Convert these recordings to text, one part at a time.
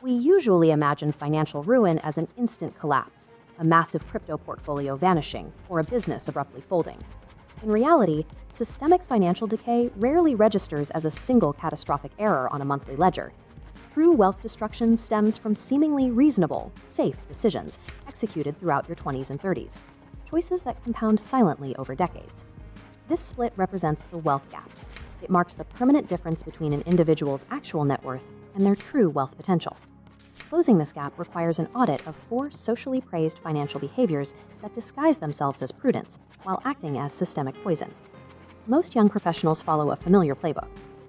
We usually imagine financial ruin as an instant collapse, a massive crypto portfolio vanishing, or a business abruptly folding. In reality, systemic financial decay rarely registers as a single catastrophic error on a monthly ledger. True wealth destruction stems from seemingly reasonable, safe decisions executed throughout your 20s and 30s, choices that compound silently over decades. This split represents the wealth gap. It marks the permanent difference between an individual's actual net worth and their true wealth potential. Closing this gap requires an audit of 4 socially praised financial behaviors that disguise themselves as prudence while acting as systemic poison. Most young professionals follow a familiar playbook: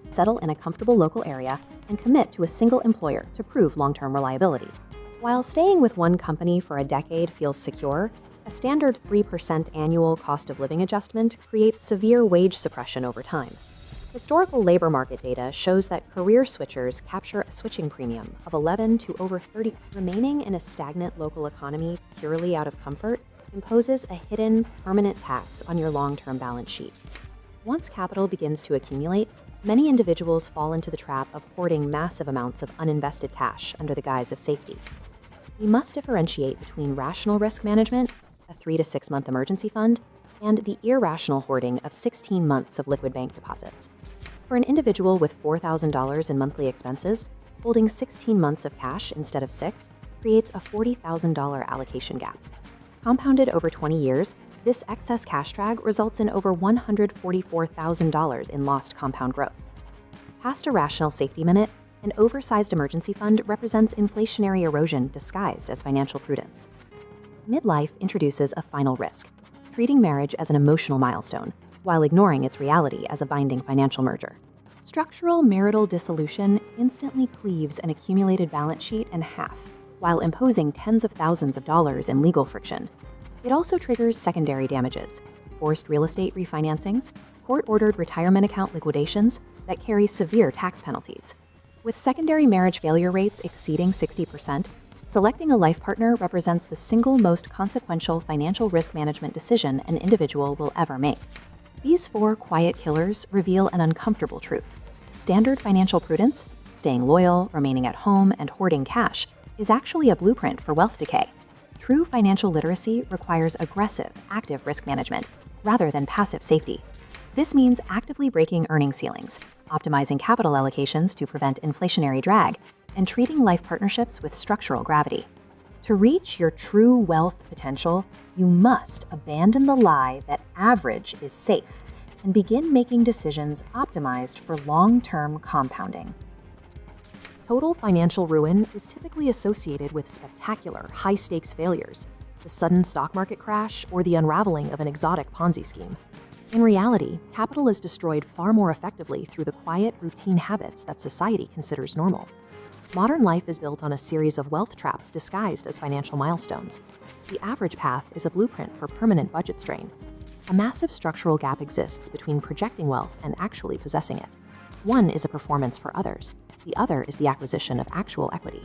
settle in a comfortable local area and commit to a single employer to prove long-term reliability. While staying with one company for a decade feels secure, a standard 3% annual cost of living adjustment creates severe wage suppression over time. Historical labor market data shows that career switchers capture a switching premium of 11 to over 30. Remaining in a stagnant local economy purely out of comfort imposes a hidden, permanent tax on your long-term balance sheet. Once capital begins to accumulate, many individuals fall into the trap of hoarding massive amounts of uninvested cash under the guise of safety. We must differentiate between rational risk management, a 3 to 6 month emergency fund, and the irrational hoarding of 16 months of liquid bank deposits. For an individual with $4,000 in monthly expenses, holding 16 months of cash instead of 6 creates a $40,000 allocation gap. Compounded over 20 years, this excess cash drag results in over $144,000 in lost compound growth. Past a rational safety limit, an oversized emergency fund represents inflationary erosion disguised as financial prudence. Midlife introduces a final risk, treating marriage as an emotional milestone, while ignoring its reality as a binding financial merger. Structural marital dissolution instantly cleaves an accumulated balance sheet in half, while imposing tens of thousands of dollars in legal friction. It also triggers secondary damages, forced real estate refinancings, court-ordered retirement account liquidations that carry severe tax penalties. With secondary marriage failure rates exceeding 60%, selecting a life partner represents the single most consequential financial risk management decision an individual will ever make. These 4 quiet killers reveal an uncomfortable truth. Standard financial prudence, staying loyal, remaining at home, and hoarding cash, is actually a blueprint for wealth decay. True financial literacy requires aggressive, active risk management, rather than passive safety. This means actively breaking earning ceilings, optimizing capital allocations to prevent inflationary drag, and treating life partnerships with structural gravity. To reach your true wealth potential, you must abandon the lie that average is safe and begin making decisions optimized for long-term compounding. Total financial ruin is typically associated with spectacular, high-stakes failures, the sudden stock market crash, or the unraveling of an exotic Ponzi scheme. In reality, capital is destroyed far more effectively through the quiet, routine habits that society considers normal. Modern life is built on a series of wealth traps disguised as financial milestones. The average path is a blueprint for permanent budget strain. A massive structural gap exists between projecting wealth and actually possessing it. One is a performance for others. The other is the acquisition of actual equity.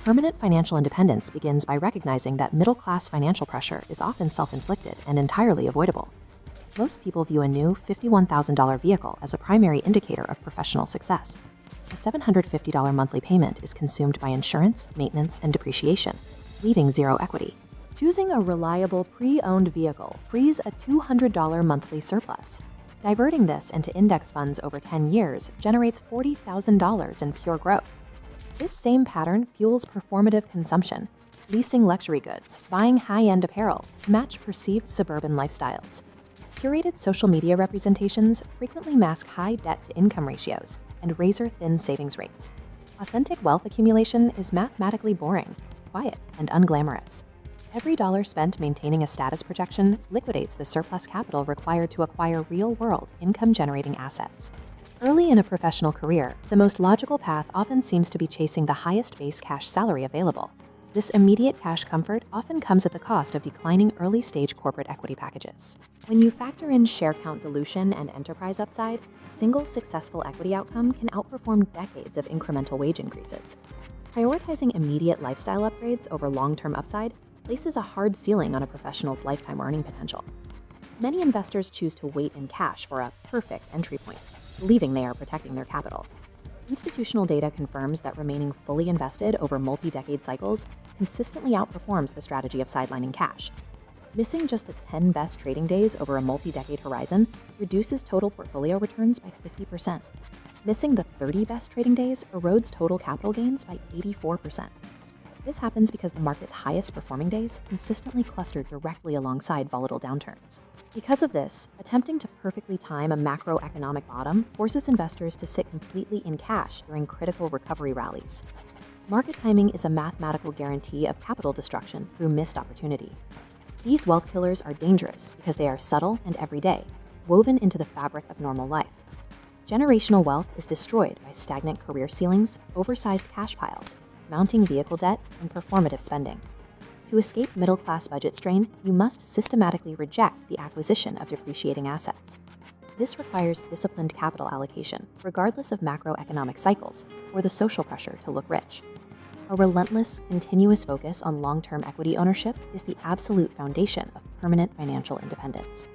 Permanent financial independence begins by recognizing that middle-class financial pressure is often self-inflicted and entirely avoidable. Most people view a new $51,000 vehicle as a primary indicator of professional success. A $750 monthly payment is consumed by insurance, maintenance, and depreciation, leaving zero equity. Choosing a reliable pre-owned vehicle frees a $200 monthly surplus. Diverting this into index funds over 10 years generates $40,000 in pure growth. This same pattern fuels performative consumption, leasing luxury goods, buying high-end apparel to match perceived suburban lifestyles. Curated social media representations frequently mask high debt-to-income ratios and razor-thin savings rates. Authentic wealth accumulation is mathematically boring, quiet, and unglamorous. Every dollar spent maintaining a status projection liquidates the surplus capital required to acquire real-world, income-generating assets. Early in a professional career, the most logical path often seems to be chasing the highest base cash salary available. This immediate cash comfort often comes at the cost of declining early-stage corporate equity packages. When you factor in share count dilution and enterprise upside, a single successful equity outcome can outperform decades of incremental wage increases. Prioritizing immediate lifestyle upgrades over long-term upside places a hard ceiling on a professional's lifetime earning potential. Many investors choose to wait in cash for a perfect entry point, believing they are protecting their capital. Institutional data confirms that remaining fully invested over multi-decade cycles consistently outperforms the strategy of sidelining cash. Missing just the 10 best trading days over a multi-decade horizon reduces total portfolio returns by 50%. Missing the 30 best trading days erodes total capital gains by 84%. This happens because the market's highest performing days consistently cluster directly alongside volatile downturns. Because of this, attempting to perfectly time a macroeconomic bottom forces investors to sit completely in cash during critical recovery rallies. Market timing is a mathematical guarantee of capital destruction through missed opportunity. These wealth killers are dangerous because they are subtle and everyday, woven into the fabric of normal life. Generational wealth is destroyed by stagnant career ceilings, oversized cash piles, mounting vehicle debt, and performative spending. To escape middle-class budget strain, you must systematically reject the acquisition of depreciating assets. This requires disciplined capital allocation, regardless of macroeconomic cycles or the social pressure to look rich. A relentless, continuous focus on long-term equity ownership is the absolute foundation of permanent financial independence.